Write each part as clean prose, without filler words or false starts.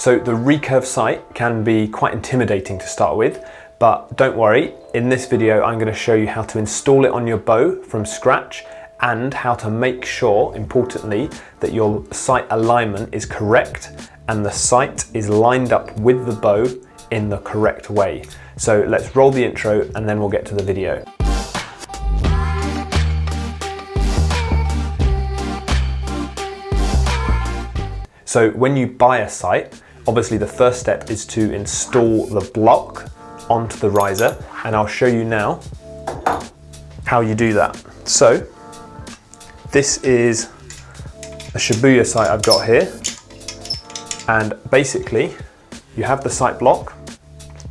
So the recurve sight can be quite intimidating to start with, but don't worry, in this video I'm going to show you how to install it on your bow from scratch and how to make sure, importantly, that your sight alignment is correct and the sight is lined up with the bow in the correct way. So let's roll the intro and then we'll get to the video. So when you buy a sight, obviously the first step is to install the block onto the riser, and I'll show you now how you do that. So this is a Shibuya sight I've got here, and basically you have the sight block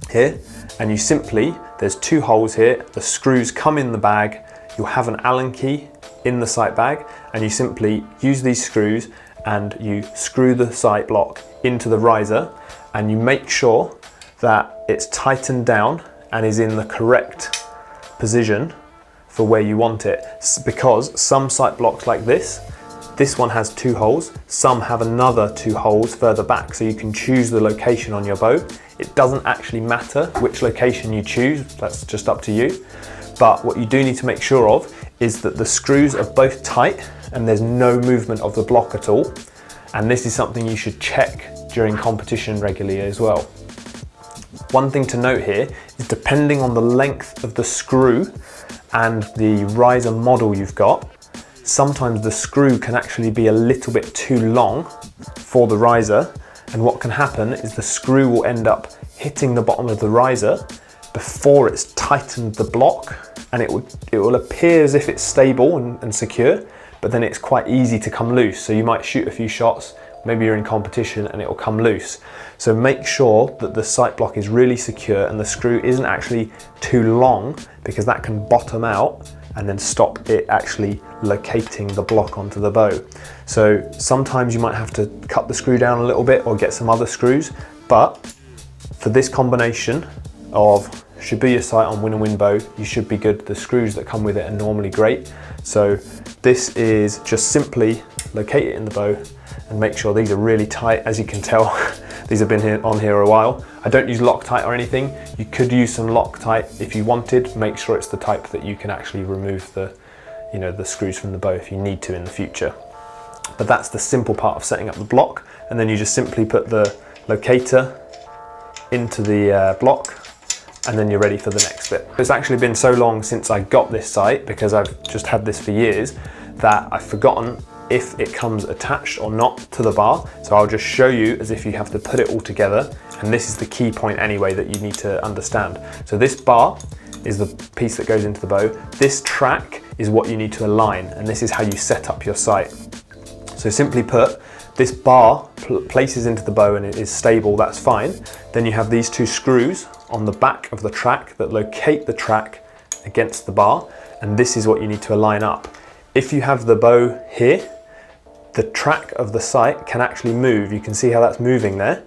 here and you simply, there's two holes here, the screws come in the bag, you'll have an Allen key in the sight bag, and you simply use these screws and you screw the sight block into the riser, and you make sure that it's tightened down and is in the correct position for where you want it. Because some sight blocks like this one has two holes, some have another two holes further back, so you can choose the location on your bow. It doesn't actually matter which location you choose, that's just up to you. But what you do need to make sure of is that the screws are both tight and there's no movement of the block at all. And this is something you should check during competition regularly as well. One thing to note here is, depending on the length of the screw and the riser model you've got, sometimes the screw can actually be a little bit too long for the riser, and what can happen is the screw will end up hitting the bottom of the riser before it's tightened the block, and it will appear as if it's stable and secure, but then it's quite easy to come loose. So you might shoot a few shots, maybe you're in competition, and it will come loose. So make sure that the sight block is really secure and the screw isn't actually too long, because that can bottom out and then stop it actually locating the block onto the bow. So sometimes you might have to cut the screw down a little bit or get some other screws, but for this combination of Shibuya sight on win and win bow, you should be good. The screws that come with it are normally great. So this is just simply locate it in the bow and make sure these are really tight. As you can tell, these have been on here a while. I don't use Loctite or anything. You could use some Loctite if you wanted. Make sure it's the type that you can actually remove the screws from the bow if you need to in the future. But that's the simple part of setting up the block, and then you just simply put the locator into the block, and then you're ready for the next bit. It's actually been so long since I got this sight, because I've just had this for years, that I've forgotten if it comes attached or not to the bar. So I'll just show you as if you have to put it all together, and this is the key point anyway that you need to understand. So this bar is the piece that goes into the bow. This track is what you need to align, and this is how you set up your sight. So simply put, this bar places into the bow and it is stable, that's fine. Then you have these two screws on the back of the track that locate the track against the bar, and this is what you need to align up. If you have the bow here, the track of the sight can actually move. You can see how that's moving there.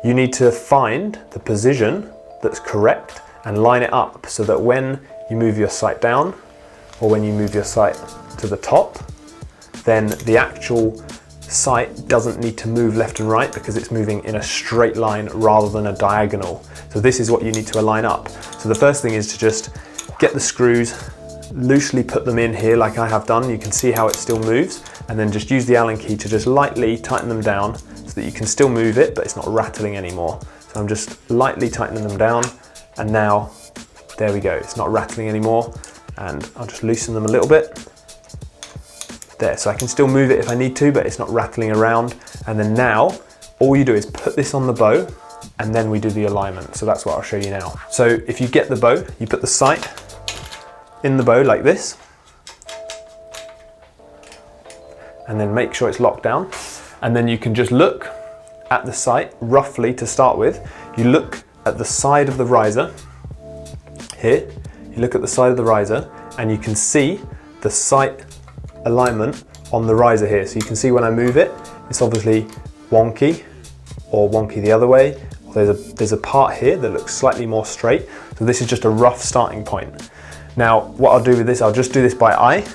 You need to find the position that's correct and line it up so that when you move your sight down or when you move your sight to the top, then the actual sight doesn't need to move left and right, because it's moving in a straight line rather than a diagonal. So this is what you need to align up. So the first thing is to just get the screws, loosely put them in here like I have done. You can see how it still moves, and then just use the Allen key to just lightly tighten them down so that you can still move it, but it's not rattling anymore. So I'm just lightly tightening them down, and now there we go, it's not rattling anymore. And I'll just loosen them a little bit there, so I can still move it if I need to, but it's not rattling around. And then now all you do is put this on the bow, and then we do the alignment. So that's what I'll show you now. So if you get the bow, you put the sight in the bow like this, and then make sure it's locked down, and then you can just look at the sight roughly to start with. You look at the side of the riser here, you look at the side of the riser, and you can see the sight alignment on the riser here. So you can see when I move it, it's obviously wonky or wonky the other way. There's a part here that looks slightly more straight. So this is just a rough starting point. Now what I'll do with this, I'll just do this by eye,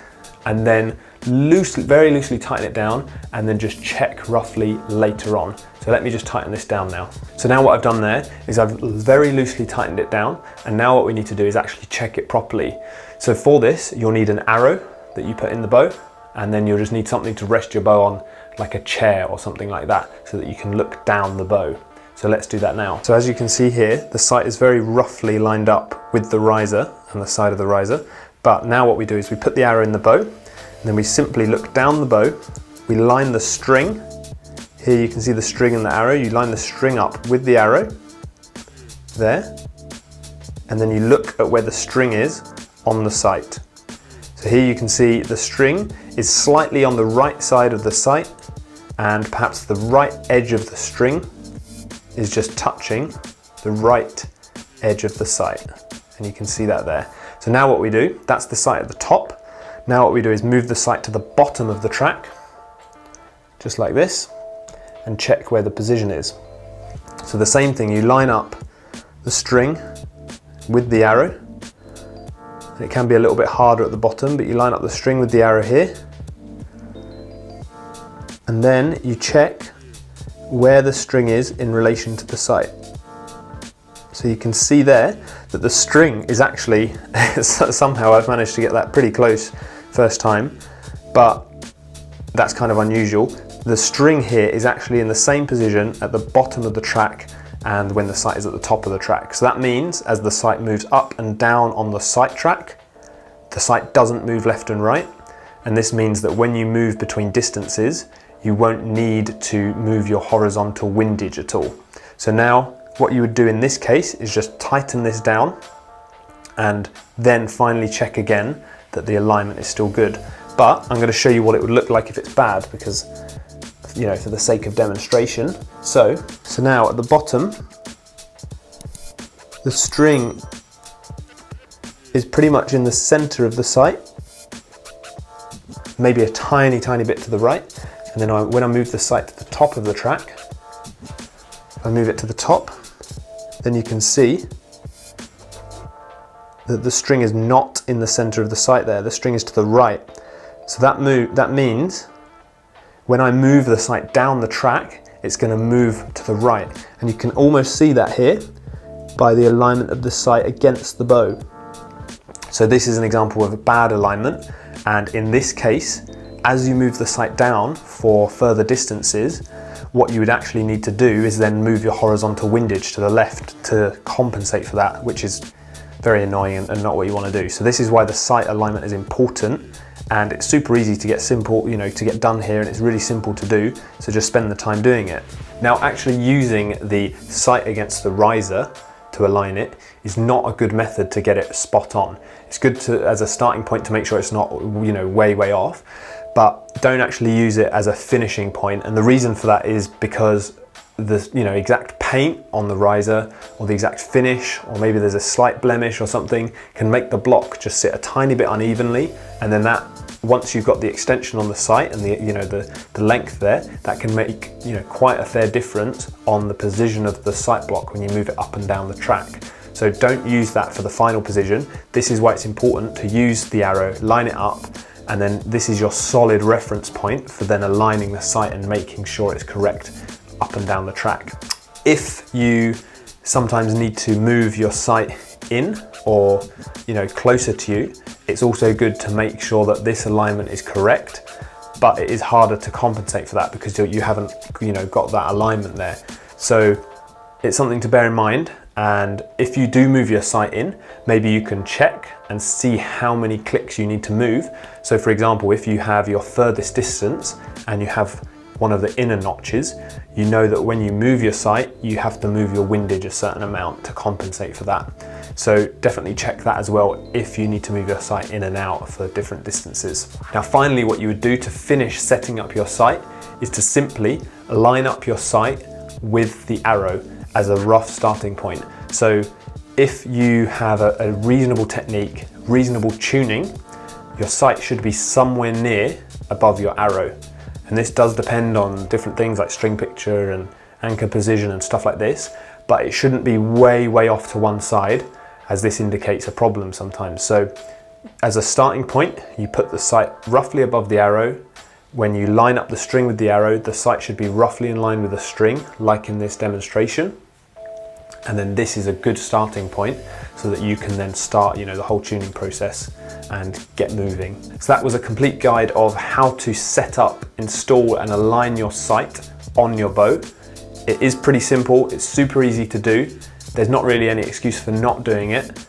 and then very loosely tighten it down, and then just check roughly later on. So let me just tighten this down now. So now what I've done there is I've very loosely tightened it down, and now what we need to do is actually check it properly. So for this, you'll need an arrow that you put in the bow, and then you'll just need something to rest your bow on, like a chair or something like that, so that you can look down the bow. So let's do that now. So as you can see here, the sight is very roughly lined up with the riser and the side of the riser. But now what we do is we put the arrow in the bow, and then we simply look down the bow, we line the string. Here you can see the string and the arrow. You line the string up with the arrow, there, and then you look at where the string is on the sight. So here you can see the string is slightly on the right side of the sight, and perhaps the right edge of the string is just touching the right edge of the sight. And you can see that there. So now what we do, that's the sight at the top. Now what we do is move the sight to the bottom of the track, just like this, and check where the position is. So the same thing, you line up the string with the arrow. It can be a little bit harder at the bottom, but you line up the string with the arrow here. And then you check where the string is in relation to the sight. So you can see there that the string is actually, somehow I've managed to get that pretty close first time, but that's kind of unusual. The string here is actually in the same position at the bottom of the track and when the sight is at the top of the track. So that means as the sight moves up and down on the sight track, the sight doesn't move left and right. And this means that when you move between distances, you won't need to move your horizontal windage at all. So now what you would do in this case is just tighten this down and then finally check again that the alignment is still good. But I'm going to show you what it would look like if it's bad, because, you know, for the sake of demonstration. So now at the bottom, the string is pretty much in the center of the sight, maybe a tiny bit to the right. And then when I move the sight to the top of the track, if I move it to the top, then you can see that the string is not in the center of the sight there. The string is to the right. So that means when I move the sight down the track, it's going to move to the right. And you can almost see that here by the alignment of the sight against the bow. So this is an example of a bad alignment. And in this case, as you move the sight down for further distances, what you would actually need to do is then move your horizontal windage to the left to compensate for that, which is very annoying and not what you want to do. So this is why the sight alignment is important, and it's super easy to get to get done here, and it's really simple to do. So just spend the time doing it. Now, actually using the sight against the riser to align it is not a good method to get it spot on. It's good to, as a starting point, to make sure it's not, way off, but don't actually use it as a finishing point. And the reason for that is because the exact paint on the riser or the exact finish, or maybe there's a slight blemish or something, can make the block just sit a tiny bit unevenly, and then that, once you've got the extension on the sight and the length there, that can make quite a fair difference on the position of the sight block when you move it up and down the track. So don't use that for the final position. This is why it's important to use the arrow, line it up, and then this is your solid reference point for then aligning the sight and making sure it's correct up and down the track. If you sometimes need to move your sight in or closer to you, it's also good to make sure that this alignment is correct, but it is harder to compensate for that because you haven't got that alignment there. So it's something to bear in mind. And if you do move your sight in, maybe you can check and see how many clicks you need to move. So for example, if you have your furthest distance and you have one of the inner notches, you know that when you move your sight, you have to move your windage a certain amount to compensate for that. So definitely check that as well if you need to move your sight in and out for different distances. Now finally, what you would do to finish setting up your sight is to simply line up your sight with the arrow as a rough starting point. So if you have a reasonable technique, reasonable tuning, your sight should be somewhere near above your arrow. And this does depend on different things like string picture and anchor position and stuff like this, but it shouldn't be way off to one side, as this indicates a problem sometimes. So as a starting point, you put the sight roughly above the arrow When you line up the string with the arrow, the sight should be roughly in line with the string, like in this demonstration. And then this is a good starting point so that you can then start, the whole tuning process and get moving. So that was a complete guide of how to set up, install and align your sight on your bow. It is pretty simple, it's super easy to do. There's not really any excuse for not doing it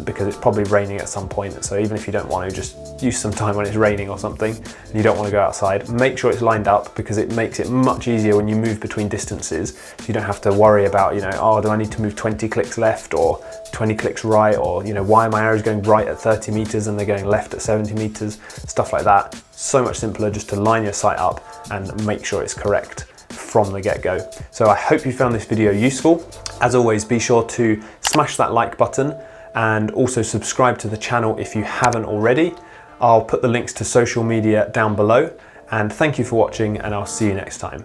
because it's probably raining at some point. So even if you don't want to, just use some time when it's raining or something and you don't want to go outside, make sure it's lined up because it makes it much easier when you move between distances. So you don't have to worry about, oh, do I need to move 20 clicks left or 20 clicks right, or why are my arrows going right at 30 meters and they're going left at 70 meters, stuff like that. So much simpler just to line your sight up and make sure it's correct from the get-go. So I hope you found this video useful. As always, be sure to smash that like button and also subscribe to the channel if you haven't already. I'll put the links to social media down below, and thank you for watching, and I'll see you next time.